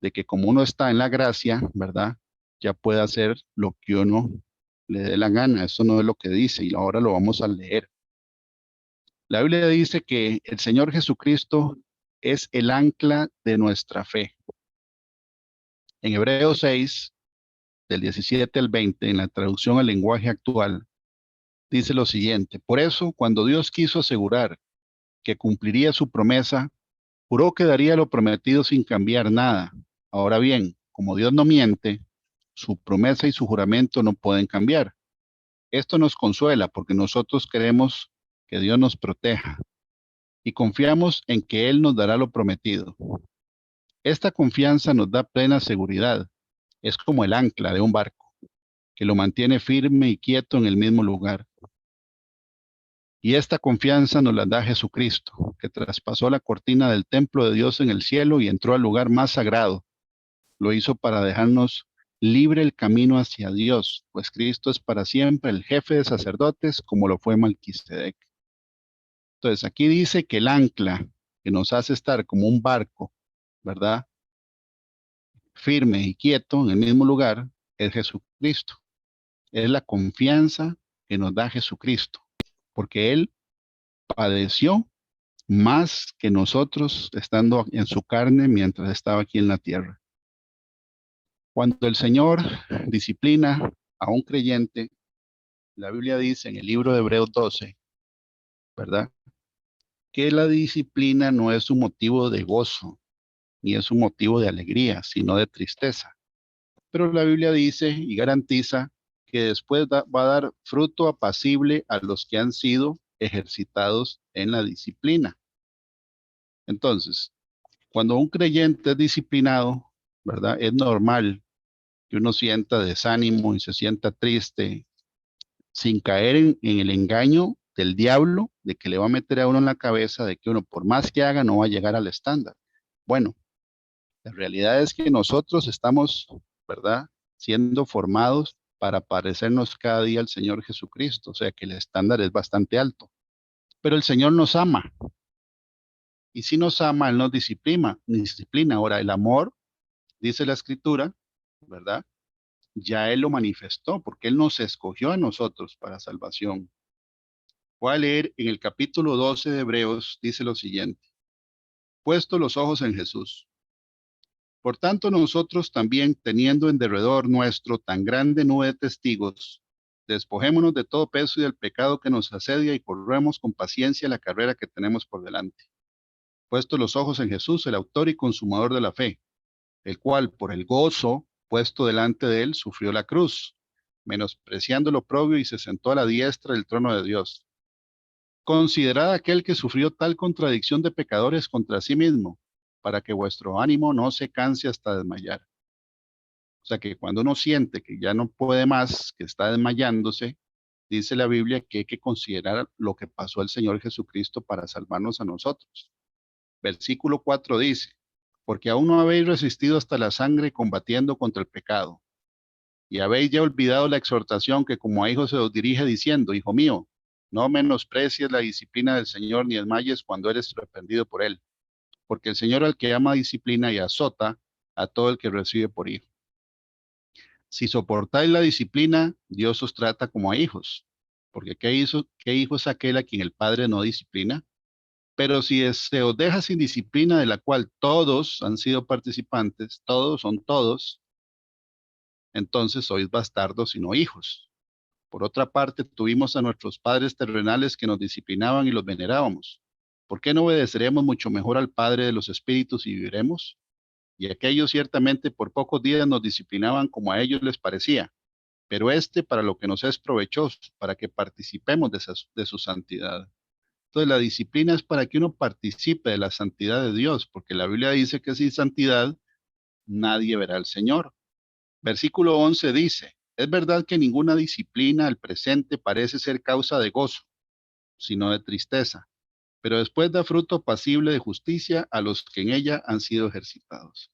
de que como uno está en la gracia, ¿verdad? Ya puede hacer lo que uno le dé la gana. Eso no es lo que dice y ahora lo vamos a leer. La Biblia dice que el Señor Jesucristo es el ancla de nuestra fe. En Hebreos 6, del 17 al 20, en la traducción al lenguaje actual, dice lo siguiente: por eso, cuando Dios quiso asegurar que cumpliría su promesa, juró que daría lo prometido sin cambiar nada. Ahora bien, como Dios no miente, su promesa y su juramento no pueden cambiar. Esto nos consuela porque nosotros queremos que Dios nos proteja y confiamos en que Él nos dará lo prometido. Esta confianza nos da plena seguridad. Es como el ancla de un barco, que lo mantiene firme y quieto en el mismo lugar. Y esta confianza nos la da Jesucristo, que traspasó la cortina del templo de Dios en el cielo y entró al lugar más sagrado. Lo hizo para dejarnos libre el camino hacia Dios, pues Cristo es para siempre el jefe de sacerdotes, como lo fue Melquisedec. Entonces, aquí dice que el ancla que nos hace estar como un barco, ¿verdad? Firme y quieto en el mismo lugar, es Jesucristo. Es la confianza que nos da Jesucristo, porque Él padeció más que nosotros estando en su carne mientras estaba aquí en la tierra. Cuando el Señor disciplina a un creyente, la Biblia dice en el libro de Hebreos 12, ¿verdad? Que la disciplina no es un motivo de gozo, ni es un motivo de alegría, sino de tristeza. Pero la Biblia dice y garantiza que después va a dar fruto apacible a los que han sido ejercitados en la disciplina. Entonces, cuando un creyente es disciplinado, ¿verdad? Es normal que uno sienta desánimo y se sienta triste, sin caer en el engaño del diablo, de que le va a meter a uno en la cabeza de que uno, por más que haga, no va a llegar al estándar. Bueno, la realidad es que nosotros estamos, ¿verdad?, siendo formados para parecernos cada día al Señor Jesucristo, o sea que el estándar es bastante alto. Pero el Señor nos ama, y si nos ama, Él nos disciplina. Ahora, el amor, dice la Escritura, ¿verdad?, ya Él lo manifestó, porque Él nos escogió a nosotros para salvación. Voy a leer en el capítulo 12 de Hebreos, dice lo siguiente: puesto los ojos en Jesús. Por tanto, nosotros también, teniendo en derredor nuestro tan grande nube de testigos, despojémonos de todo peso y del pecado que nos asedia y corremos con paciencia la carrera que tenemos por delante. Puesto los ojos en Jesús, el autor y consumador de la fe, el cual, por el gozo puesto delante de él, sufrió la cruz, menospreciando lo oprobio, y se sentó a la diestra del trono de Dios. Considerad aquel que sufrió tal contradicción de pecadores contra sí mismo, para que vuestro ánimo no se canse hasta desmayar. O sea que cuando uno siente que ya no puede más, que está desmayándose, dice la Biblia que hay que considerar lo que pasó al Señor Jesucristo para salvarnos a nosotros. Versículo 4 dice: porque aún no habéis resistido hasta la sangre combatiendo contra el pecado, y habéis ya olvidado la exhortación que como a hijos se os dirige diciendo: hijo mío, no menosprecies la disciplina del Señor, ni desmayes cuando eres reprendido por él, porque el Señor al que ama disciplina y azota a todo el que recibe por hijo. Si soportáis la disciplina, Dios os trata como a hijos, porque ¿qué hijo es aquel a quien el Padre no disciplina? Pero si se os deja sin disciplina, de la cual todos han sido participantes, todos son todos, entonces sois bastardos y no hijos. Por otra parte, tuvimos a nuestros padres terrenales que nos disciplinaban y los venerábamos. ¿Por qué no obedeceremos mucho mejor al Padre de los Espíritus y viviremos? Y aquellos ciertamente por pocos días nos disciplinaban como a ellos les parecía, pero para lo que nos es provechoso, para que participemos de su santidad. Entonces, la disciplina es para que uno participe de la santidad de Dios, porque la Biblia dice que sin santidad nadie verá al Señor. Versículo 11 dice: es verdad que ninguna disciplina al presente parece ser causa de gozo, sino de tristeza, pero después da fruto apacible de justicia a los que en ella han sido ejercitados.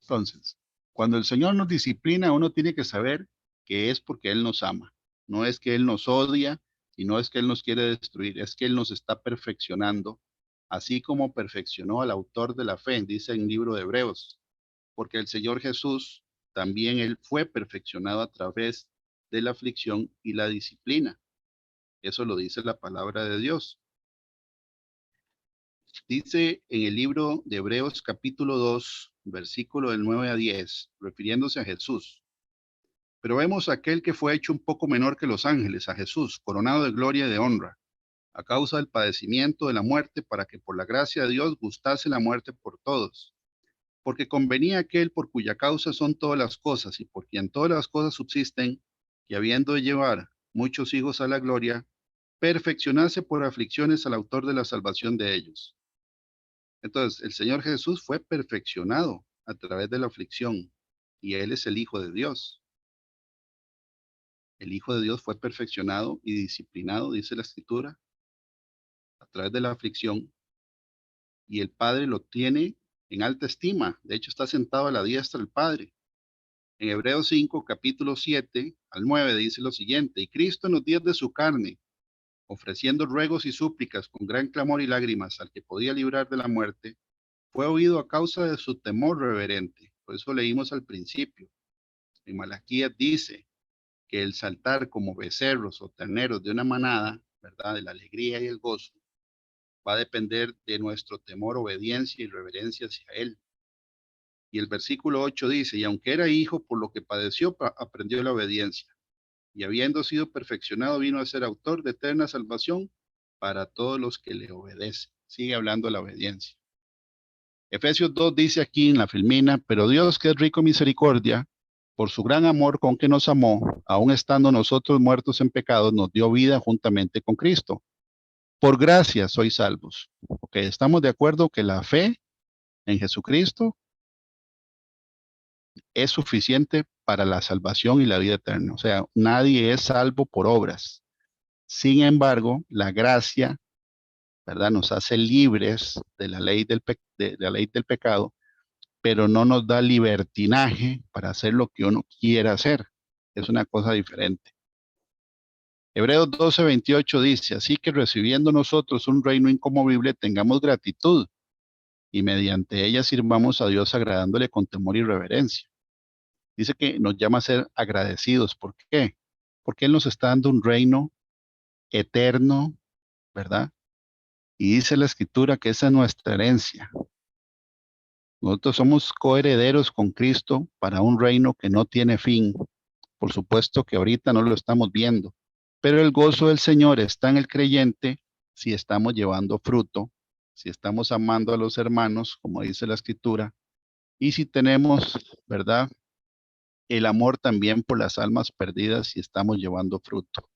Entonces, cuando el Señor nos disciplina, uno tiene que saber que es porque Él nos ama. No es que Él nos odia y no es que Él nos quiere destruir, es que Él nos está perfeccionando, así como perfeccionó al autor de la fe, dice en el libro de Hebreos, porque el Señor Jesús también Él fue perfeccionado a través de la aflicción y la disciplina. Eso lo dice la palabra de Dios. Dice en el libro de Hebreos capítulo 2, versículo del 9 a 10, refiriéndose a Jesús: pero vemos a aquel que fue hecho un poco menor que los ángeles, a Jesús, coronado de gloria y de honra, a causa del padecimiento de la muerte, para que por la gracia de Dios gustase la muerte por todos. Porque convenía aquel por cuya causa son todas las cosas, y por quien todas las cosas subsisten, que habiendo de llevar muchos hijos a la gloria, perfeccionase por aflicciones al autor de la salvación de ellos. Entonces, el Señor Jesús fue perfeccionado a través de la aflicción, y Él es el Hijo de Dios. El Hijo de Dios fue perfeccionado y disciplinado, dice la Escritura, a través de la aflicción, y el Padre lo tiene en alta estima. De hecho, está sentado a la diestra del Padre. En Hebreos 5, capítulo 7 al 9 dice lo siguiente: y Cristo en los días de su carne, ofreciendo ruegos y súplicas con gran clamor y lágrimas al que podía librar de la muerte, fue oído a causa de su temor reverente. Por eso leímos al principio. En Malaquías dice que el saltar como becerros o terneros de una manada, ¿verdad?, de la alegría y el gozo, va a depender de nuestro temor, obediencia y reverencia hacia Él. Y el versículo 8 dice: y aunque era hijo, por lo que padeció, aprendió la obediencia. Y habiendo sido perfeccionado, vino a ser autor de eterna salvación para todos los que le obedecen. Sigue hablando de la obediencia. Efesios 2 dice aquí en la Filmina: pero Dios, que es rico en misericordia, por su gran amor con que nos amó, aun estando nosotros muertos en pecados, nos dio vida juntamente con Cristo. Por gracia sois salvos. Ok, estamos de acuerdo que la fe en Jesucristo es suficiente para la salvación y la vida eterna. O sea, nadie es salvo por obras. Sin embargo, la gracia, ¿verdad? Nos hace libres de la ley de la ley del pecado, pero no nos da libertinaje para hacer lo que uno quiera hacer. Es una cosa diferente. Hebreos 12:28 dice, así que recibiendo nosotros un reino inconmovible, tengamos gratitud y mediante ella sirvamos a Dios agradándole con temor y reverencia. Dice que nos llama a ser agradecidos. ¿Por qué? Porque Él nos está dando un reino eterno, ¿verdad? Y dice la Escritura que esa es nuestra herencia. Nosotros somos coherederos con Cristo para un reino que no tiene fin. Por supuesto que ahorita no lo estamos viendo, pero el gozo del Señor está en el creyente si estamos llevando fruto, si estamos amando a los hermanos, como dice la Escritura, y si tenemos, ¿verdad? El amor también por las almas perdidas si estamos llevando fruto.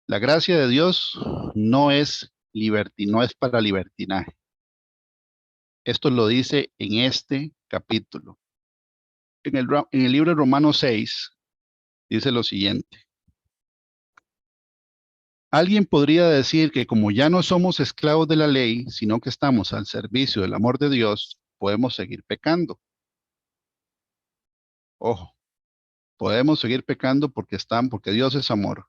La gracia de Dios no es no es para libertinaje. Esto lo dice en este capítulo. En el libro de Romanos 6 dice lo siguiente. Alguien podría decir que como ya no somos esclavos de la ley, sino que estamos al servicio del amor de Dios, podemos seguir pecando. Ojo, podemos seguir pecando porque Dios es amor.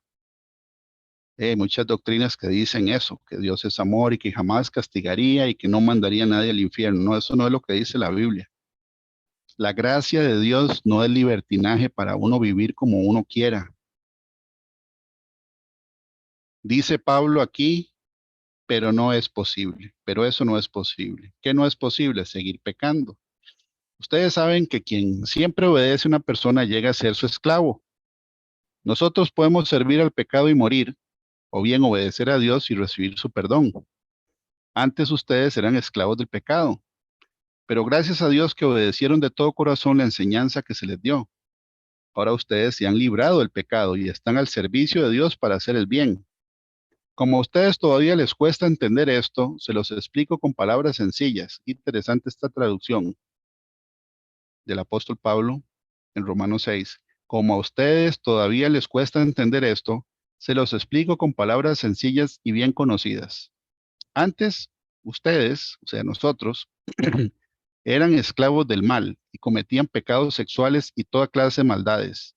Hay muchas doctrinas que dicen eso, que Dios es amor y que jamás castigaría y que no mandaría a nadie al infierno. No, eso no es lo que dice la Biblia. La gracia de Dios no es libertinaje para uno vivir como uno quiera. Dice Pablo aquí, pero no es posible, pero eso no es posible. ¿Qué no es posible? Seguir pecando. Ustedes saben que quien siempre obedece a una persona llega a ser su esclavo. Nosotros podemos servir al pecado y morir, o bien obedecer a Dios y recibir su perdón. Antes ustedes eran esclavos del pecado, pero gracias a Dios que obedecieron de todo corazón la enseñanza que se les dio. Ahora ustedes se han librado del pecado y están al servicio de Dios para hacer el bien. Como a ustedes todavía les cuesta entender esto, se los explico con palabras sencillas. Interesante esta traducción del apóstol Pablo en Romanos 6. Como a ustedes todavía les cuesta entender esto, se los explico con palabras sencillas y bien conocidas. Antes, ustedes, o sea, nosotros, eran esclavos del mal y cometían pecados sexuales y toda clase de maldades.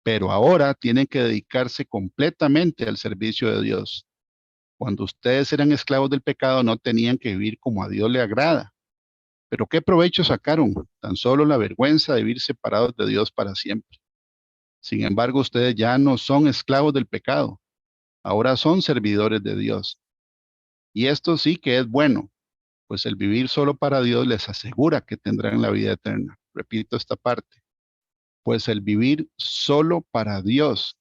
Pero ahora tienen que dedicarse completamente al servicio de Dios. Cuando ustedes eran esclavos del pecado, no tenían que vivir como a Dios le agrada. Pero ¿qué provecho sacaron? Tan solo la vergüenza de vivir separados de Dios para siempre. Sin embargo, ustedes ya no son esclavos del pecado. Ahora son servidores de Dios. Y esto sí que es bueno, pues el vivir solo para Dios les asegura que tendrán la vida eterna. Repito esta parte. Pues el vivir solo para Dios,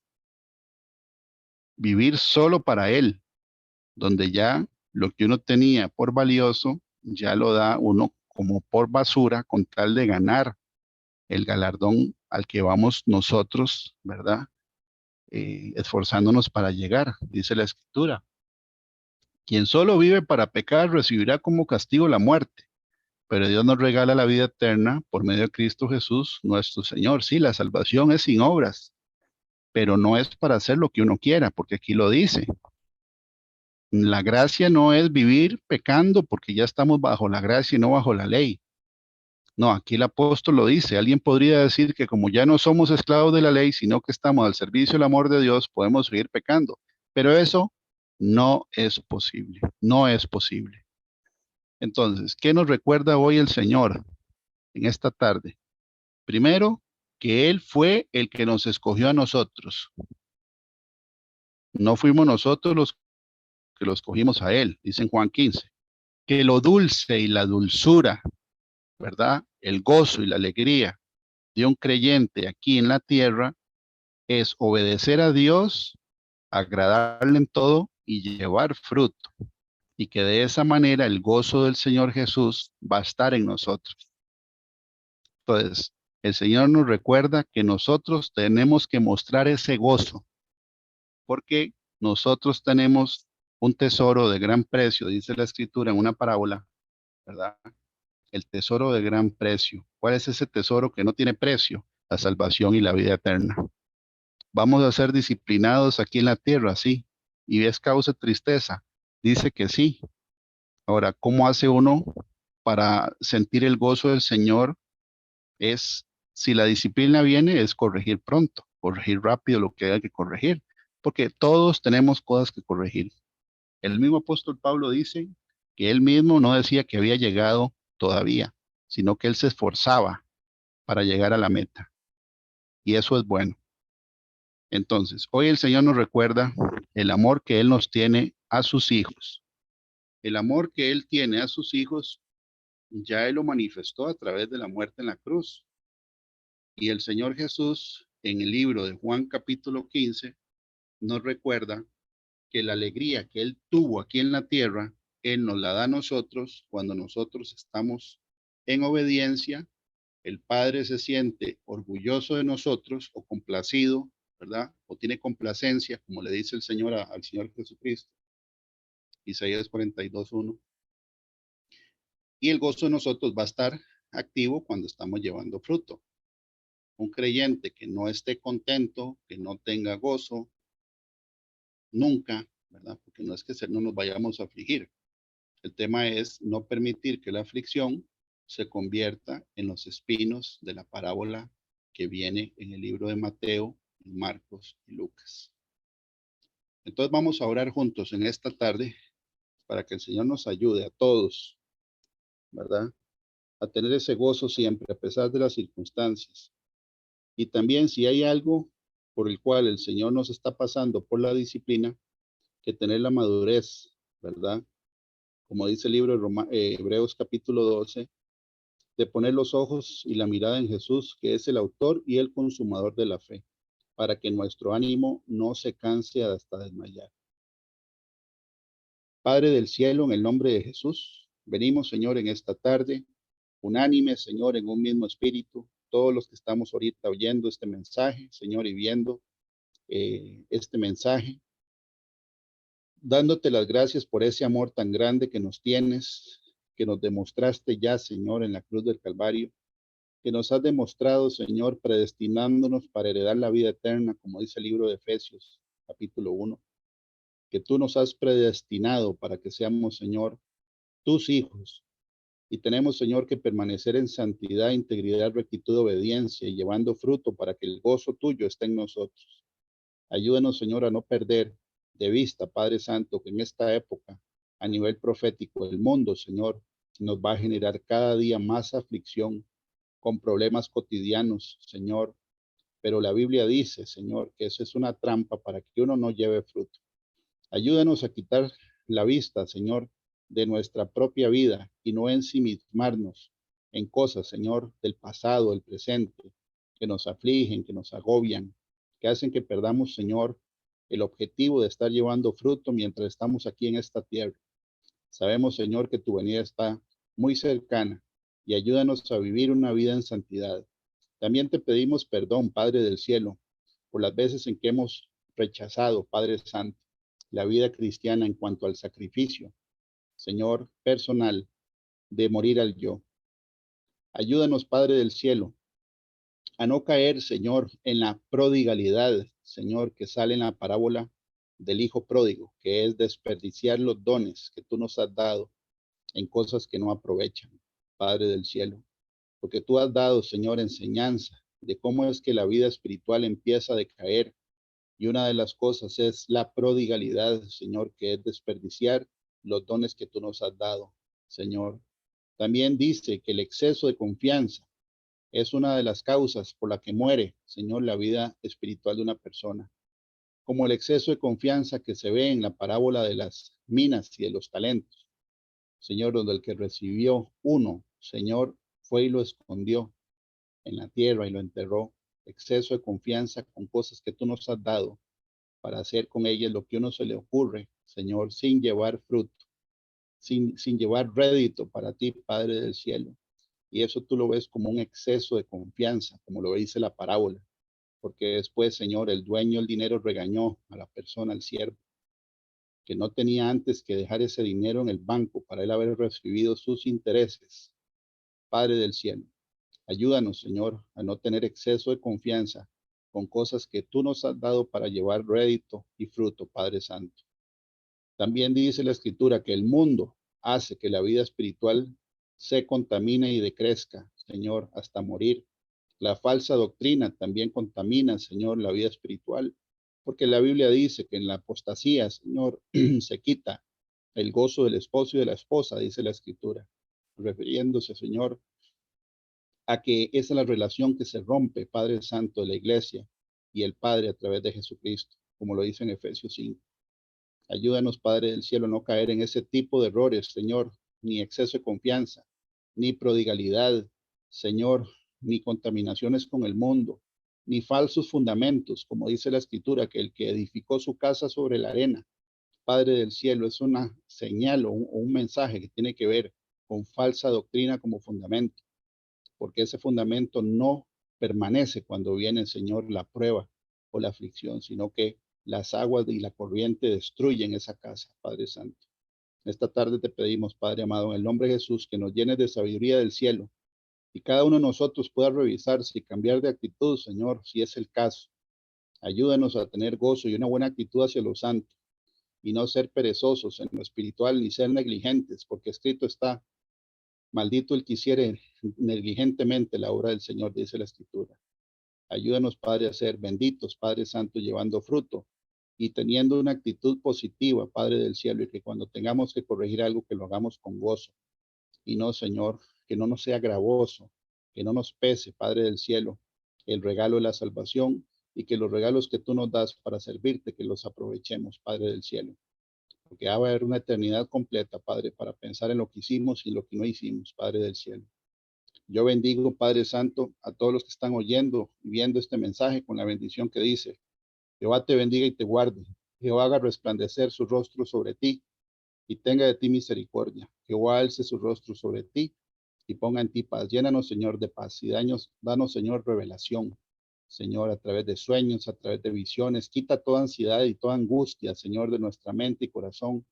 vivir solo para Él, donde ya lo que uno tenía por valioso, ya lo da uno como por basura con tal de ganar el galardón al que vamos nosotros, ¿verdad? Esforzándonos para llegar, dice la Escritura. Quien solo vive para pecar recibirá como castigo la muerte, pero Dios nos regala la vida eterna por medio de Cristo Jesús, nuestro Señor. Sí, la salvación es sin obras, pero no es para hacer lo que uno quiera, porque aquí lo dice. La gracia no es vivir pecando porque ya estamos bajo la gracia y no bajo la ley. No, aquí el apóstol lo dice. Alguien podría decir que como ya no somos esclavos de la ley, sino que estamos al servicio del amor de Dios, podemos seguir pecando. Pero eso no es posible. No es posible. Entonces, ¿qué nos recuerda hoy el Señor en esta tarde? Primero, que Él fue el que nos escogió a nosotros. No fuimos nosotros los que lo escogimos a Él, dice en Juan 15. Que lo dulce y la dulzura, ¿verdad? El gozo y la alegría de un creyente aquí en la tierra es obedecer a Dios, agradarle en todo y llevar fruto. Y que de esa manera el gozo del Señor Jesús va a estar en nosotros. Entonces, el Señor nos recuerda que nosotros tenemos que mostrar ese gozo, porque nosotros tenemos un tesoro de gran precio, dice la Escritura en una parábola, ¿verdad? El tesoro de gran precio. ¿Cuál es ese tesoro que no tiene precio? La salvación y la vida eterna. Vamos a ser disciplinados aquí en la tierra, sí. Y es causa de tristeza. Dice que sí. Ahora, ¿cómo hace uno para sentir el gozo del Señor? Es, si la disciplina viene, es corregir pronto, corregir rápido lo que haya que corregir, porque todos tenemos cosas que corregir. El mismo apóstol Pablo dice que él mismo no decía que había llegado todavía, sino que él se esforzaba para llegar a la meta. Y eso es bueno. Entonces, hoy el Señor nos recuerda el amor que Él nos tiene a sus hijos. El amor que Él tiene a sus hijos, ya Él lo manifestó a través de la muerte en la cruz. Y el Señor Jesús, en el libro de Juan capítulo 15, nos recuerda que la alegría que Él tuvo aquí en la tierra, Él nos la da a nosotros cuando nosotros estamos en obediencia. El Padre se siente orgulloso de nosotros o complacido, ¿verdad? O tiene complacencia, como le dice el Señor al Señor Jesucristo, Isaías 42:1. Y el gozo de nosotros va a estar activo cuando estamos llevando fruto. Un creyente que no esté contento, que no tenga gozo, nunca, ¿verdad? Porque no es que no nos vayamos a afligir. El tema es no permitir que la aflicción se convierta en los espinos de la parábola que viene en el libro de Mateo, Marcos y Lucas. Entonces vamos a orar juntos en esta tarde para que el Señor nos ayude a todos, ¿verdad? A tener ese gozo siempre, a pesar de las circunstancias. Y también si hay algo por el cual el Señor nos está pasando por la disciplina, que tener la madurez, ¿verdad? Como dice el libro de Hebreos capítulo 12, de poner los ojos y la mirada en Jesús, que es el autor y el consumador de la fe, para que nuestro ánimo no se canse hasta desmayar. Padre del cielo, en el nombre de Jesús, venimos, Señor, en esta tarde, unánime, Señor, en un mismo espíritu, todos los que estamos ahorita oyendo este mensaje, Señor, y viendo este mensaje, dándote las gracias por ese amor tan grande que nos tienes, que nos demostraste ya, Señor, en la cruz del Calvario, que nos has demostrado, Señor, predestinándonos para heredar la vida eterna, como dice el libro de Efesios, capítulo 1, que tú nos has predestinado para que seamos, Señor, tus hijos. Y tenemos, Señor, que permanecer en santidad, integridad, rectitud, obediencia y llevando fruto para que el gozo tuyo esté en nosotros. Ayúdanos, Señor, a no perder de vista, Padre Santo, que en esta época, a nivel profético, el mundo, Señor, nos va a generar cada día más aflicción con problemas cotidianos, Señor. Pero la Biblia dice, Señor, que eso es una trampa para que uno no lleve fruto. Ayúdanos a quitar la vista, Señor, de nuestra propia vida y no ensimismarnos en cosas, Señor, del pasado, del presente, que nos afligen, que nos agobian, que hacen que perdamos, Señor, el objetivo de estar llevando fruto mientras estamos aquí en esta tierra. Sabemos, Señor, que tu venida está muy cercana y ayúdanos a vivir una vida en santidad. También te pedimos perdón, Padre del cielo, por las veces en que hemos rechazado, Padre Santo, la vida cristiana en cuanto al sacrificio, Señor, personal, de morir al yo. Ayúdanos, Padre del cielo, a no caer, Señor, en la prodigalidad, Señor, que sale en la parábola del hijo pródigo, que es desperdiciar los dones que tú nos has dado en cosas que no aprovechan, Padre del cielo, porque tú has dado, Señor, enseñanza de cómo es que la vida espiritual empieza a decaer. Y una de las cosas es la prodigalidad, Señor, que es desperdiciar los dones que tú nos has dado, Señor. También dice que el exceso de confianza es una de las causas por la que muere, Señor, la vida espiritual de una persona. Como el exceso de confianza que se ve en la parábola de las minas y de los talentos. Señor, donde el que recibió uno, Señor, fue y lo escondió en la tierra y lo enterró. Exceso de confianza con cosas que tú nos has dado para hacer con ellas lo que uno se le ocurre, Señor, sin llevar fruto, sin llevar rédito para ti, Padre del cielo. Y eso tú lo ves como un exceso de confianza, como lo dice la parábola. Porque después, Señor, el dueño del dinero regañó a la persona, al siervo, que no tenía antes que dejar ese dinero en el banco para él haber recibido sus intereses. Padre del cielo, ayúdanos, Señor, a no tener exceso de confianza con cosas que tú nos has dado para llevar rédito y fruto, Padre Santo. También dice la Escritura que el mundo hace que la vida espiritual se contamine y decrezca, Señor, hasta morir. La falsa doctrina también contamina, Señor, la vida espiritual, porque la Biblia dice que en la apostasía, Señor, se quita el gozo del esposo y de la esposa, dice la Escritura, refiriéndose, Señor, a que esa es la relación que se rompe, Padre Santo, de la iglesia y el Padre a través de Jesucristo, como lo dice en Efesios 5. Ayúdanos, Padre del cielo, a no caer en ese tipo de errores, Señor, ni exceso de confianza, ni prodigalidad, Señor, ni contaminaciones con el mundo, ni falsos fundamentos, como dice la Escritura, que el que edificó su casa sobre la arena, Padre del cielo, es una señal o un mensaje que tiene que ver con falsa doctrina como fundamento, porque ese fundamento no permanece cuando viene, Señor, la prueba o la aflicción, sino que las aguas y la corriente destruyen esa casa, Padre Santo. Esta tarde te pedimos, Padre amado, en el nombre de Jesús, que nos llenes de sabiduría del cielo y cada uno de nosotros pueda revisarse y cambiar de actitud, Señor, si es el caso. Ayúdanos a tener gozo y una buena actitud hacia los santos y no ser perezosos en lo espiritual ni ser negligentes, porque escrito está, maldito el que hiciere negligentemente la obra del Señor, dice la Escritura. Ayúdanos, Padre, a ser benditos, Padre Santo, llevando fruto y teniendo una actitud positiva, Padre del cielo, y que cuando tengamos que corregir algo, que lo hagamos con gozo. Y no, Señor, que no nos sea gravoso, que no nos pese, Padre del cielo, el regalo de la salvación y que los regalos que tú nos das para servirte, que los aprovechemos, Padre del cielo. Porque va a haber una eternidad completa, Padre, para pensar en lo que hicimos y lo que no hicimos, Padre del cielo. Yo bendigo, Padre Santo, a todos los que están oyendo y viendo este mensaje con la bendición que dice: Jehová te bendiga y te guarde. Jehová haga resplandecer su rostro sobre ti y tenga de ti misericordia. Jehová alce su rostro sobre ti y ponga en ti paz. Llénanos, Señor, de paz y danos, Señor, revelación. Señor, a través de sueños, a través de visiones, quita toda ansiedad y toda angustia, Señor, de nuestra mente y corazón.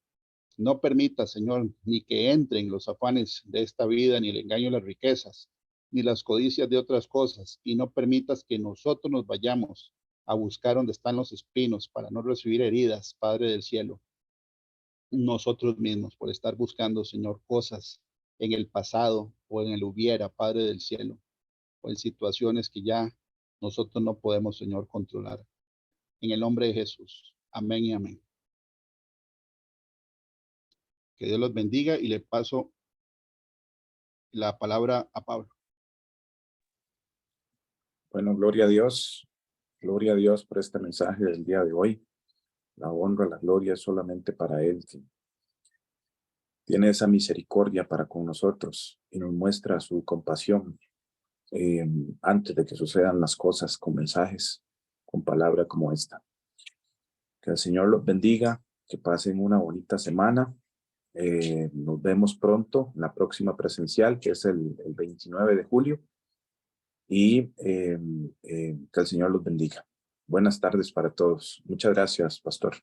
No permita, Señor, ni que entren los afanes de esta vida, ni el engaño de las riquezas, ni las codicias de otras cosas, y no permitas que nosotros nos vayamos a buscar donde están los espinos para no recibir heridas, Padre del cielo, nosotros mismos por estar buscando, Señor, cosas en el pasado o en el hubiera, Padre del cielo, o en situaciones que ya nosotros no podemos, Señor, controlar. En el nombre de Jesús. Amén y amén. Que Dios los bendiga y le paso la palabra a Pablo. Bueno, gloria a Dios por este mensaje del día de hoy. La honra, la gloria es solamente para Él, que tiene esa misericordia para con nosotros y nos muestra su compasión antes de que sucedan las cosas, con mensajes, con palabra como esta. Que el Señor los bendiga, que pasen una bonita semana. Nos vemos pronto en la próxima presencial, que es el 29 de julio. Y que el Señor los bendiga. Buenas tardes para todos. Muchas gracias, pastor.